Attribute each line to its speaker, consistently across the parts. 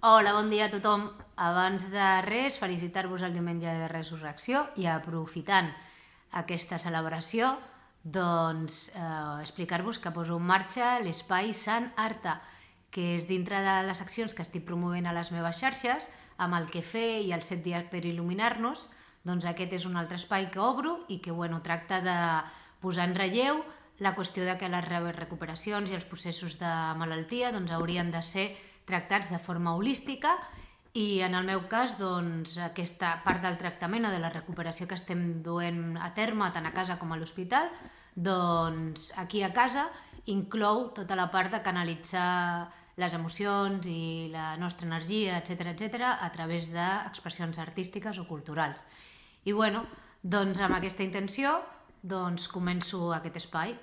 Speaker 1: Hola, bon dia a tothom. Abans de res, felicitar-vos el diumenge de Resurrecció i aprofitant aquesta celebració, doncs explicar-vos que poso en marxa l'espai Sant Arta, que és dintre de les accions que estic promovent a les meves xarxes, amb el que fer i els 7 dies per il·luminar-nos. Doncs aquest és un altre espai que obro i que tracta de posar en relleu la qüestió de que les recuperacions i els processos de malaltia haurien de ser tractats de forma holística i en el meu cas aquesta part del tractament o de la recuperació que estem duent a terme tant a casa com a l'hospital, aquí a casa inclou tota la part de canalitzar les emocions i la nostra energia, etc a través d'expressions artístiques o culturals. I amb aquesta intenció començo aquest espai.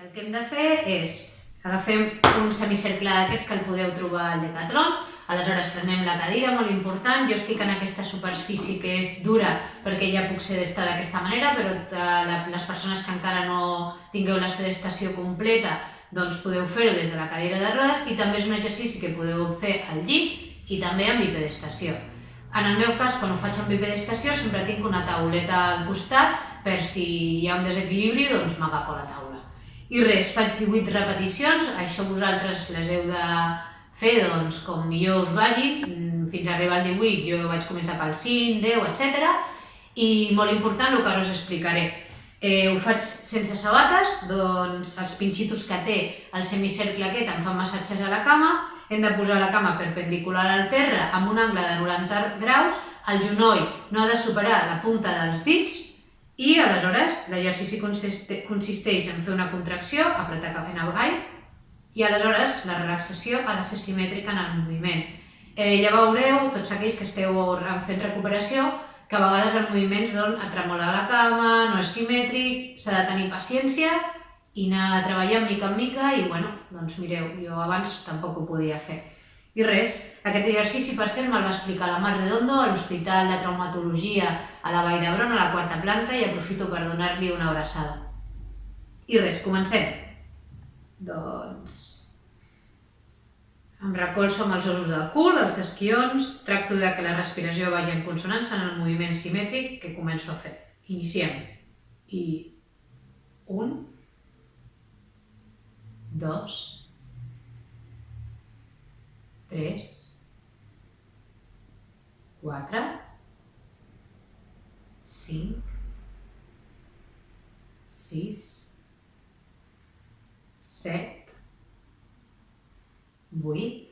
Speaker 1: El que hem de fer és agafem un semicercle d'aquests que el podeu trobar al Decathlon, aleshores frenem la cadira, molt important. Jo estic en aquesta superfície que és dura perquè ja puc sedestar d'aquesta manera, però les persones que encara no tingueu la sedestació completa podeu fer-ho des de la cadira de rodes i també és un exercici que podeu fer al llit i també amb bipedestació. En el meu cas, quan ho faig amb bipedestació, sempre tinc una tauleta al costat per si hi ha un desequilibri, m'agafo la taula. I res, faig 18 repeticions, això vosaltres les heu de fer com millor us vagi, fins a arribar al 18 jo vaig començar pel 5, 10, etc. I molt important el que ara us explicaré. Ho faig sense sabates, els pinxitos que té el semicercle aquest em fan massatges a la cama, hem de posar la cama perpendicular al terra amb un angle de 90 graus, el genoll no ha de superar la punta dels dits i aleshores l'exercici consisteix en fer una contracció, apretar cap en avall i aleshores la relaxació ha de ser simètrica en el moviment. Ja veureu, tots aquells que esteu fent recuperació, que a vegades el moviment a tremolar la cama, no és simètric, s'ha de tenir paciència i anar treballant mica en mica i mireu, jo abans tampoc ho podia fer. I res, aquest exercici per cert me'l va explicar la Mar Redondo a l'Hospital de Traumatologia a la Vall d'Hebron, a la 4ª planta, i aprofito per donar-li una abraçada. I res, comencem. Em recolzo amb els ossos del cul, els esquions, tracto de que la respiració vagi en consonància en el moviment simètric que començo a fer. Iniciem. I 1, 2, 3, 4, 5, 6, 7, 8,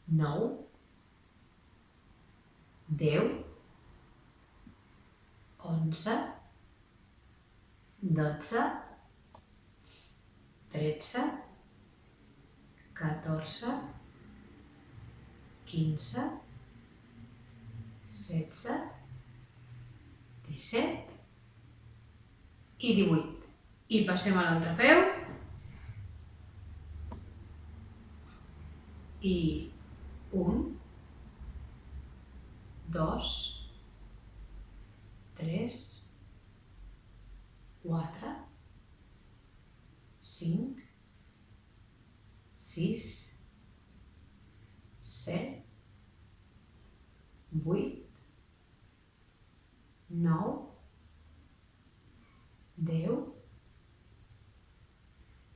Speaker 1: 9, 10, 11, 12, 13, 14, 15, 16, 17 i 18. I passem a l'altre peu. I 1, 2, 3, 4, 5, 6, 7, 8, 9, 10,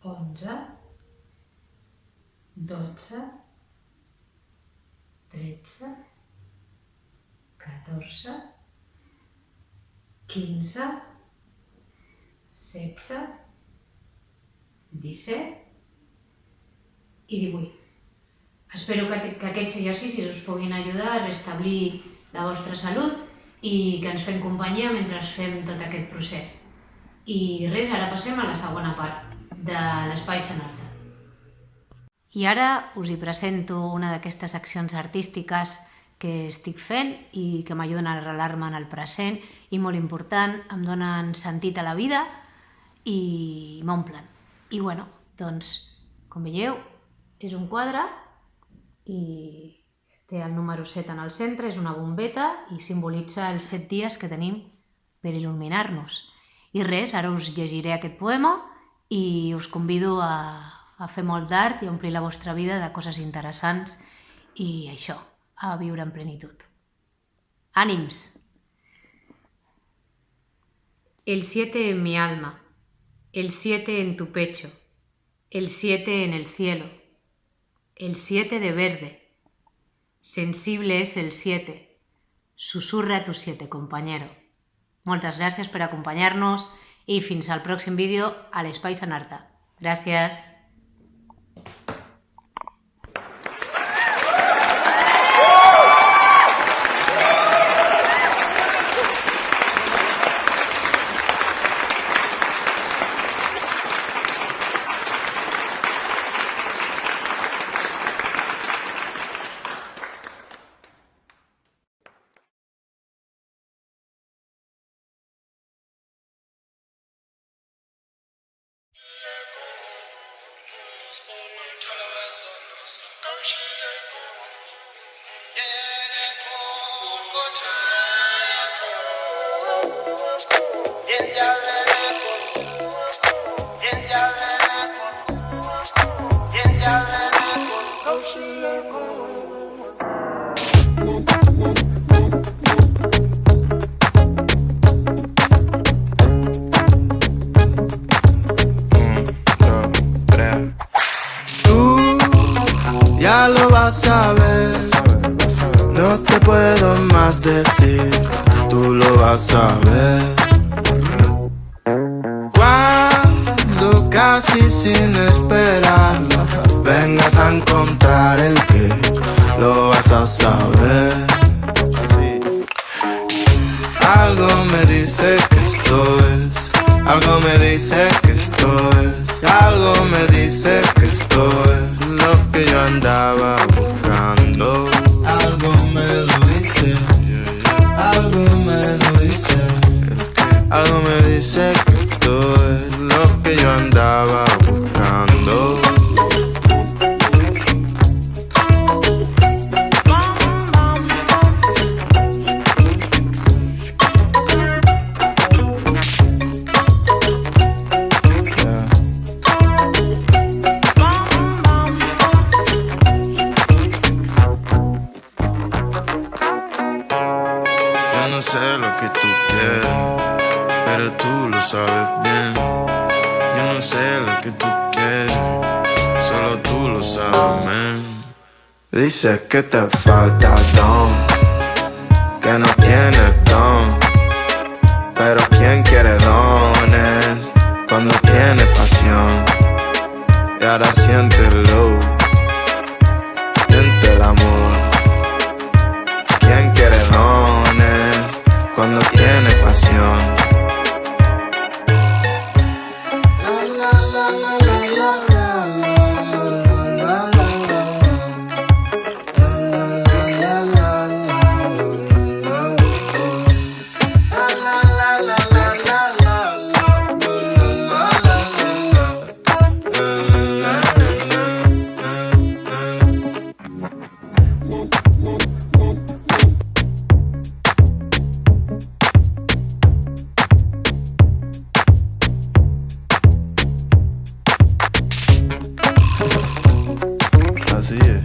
Speaker 1: 11, 12, 13, 14, 15, 16, 17 i 18. Espero que aquests exercicis us puguin ajudar a restablir la vostra salut i que ens fem companyia mentre fem tot aquest procés. I res, ara passem a la segona part de l'espai Sant Arta. I ara us hi presento una d'aquestes accions artístiques que estic fent i que m'ajuden a arrelar-me en el present i, molt important, em donen sentit a la vida i m'omplen. I com veieu, és un quadre i té el número 7 en el centre, és una bombeta i simbolitza els 7 dies que tenim per il·luminar-nos. I res, ara us llegiré aquest poema i us convido a a fer molt d'art i a omplir la vostra vida de coses interessants i això, a viure en plenitud. ¡Ànims! El 7 en mi alma, el 7 en tu pecho, el 7 en el cielo, el 7 de verde. Sensible es el 7. Susurra tu 7, compañero. Moltes gràcies per acompanyar-nos i fins al pròxim vídeo a l'Espai Sanarta. Gràcies.
Speaker 2: Ya lo vas a ver, no te puedo más decir, tú lo vas a ver. Cuando casi sin esperarlo vengas a encontrar el que, lo vas a saber. Algo me dice que esto es, algo me dice que esto es, algo me dice que esto es lo que yo andaba buscando. Algo me lo dice, algo me lo dice, algo me dice que esto es lo que yo andaba buscando. No sé lo que tú quieres, pero tú lo sabes bien. Yo no sé lo que tú quieres, solo tú lo sabes, man. Dices que te falta don, que no tienes don, pero ¿quién quiere dones cuando tiene pasión? Y ahora siéntelo, siente el amor. ¿Quién quiere dones cuando tiene pasión? Así es.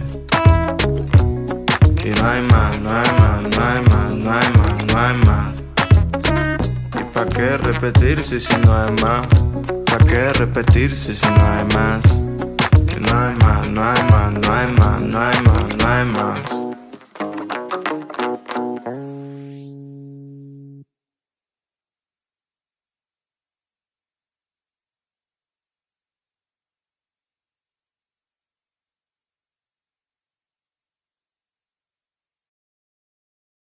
Speaker 2: Y no hay más, no hay más, no hay más, no hay más, no hay más. ¿Y pa' qué repetirse si no hay más? ¿Pa' qué repetirse si no hay más? Y no hay más, no hay más, no hay más, no hay más, no hay más.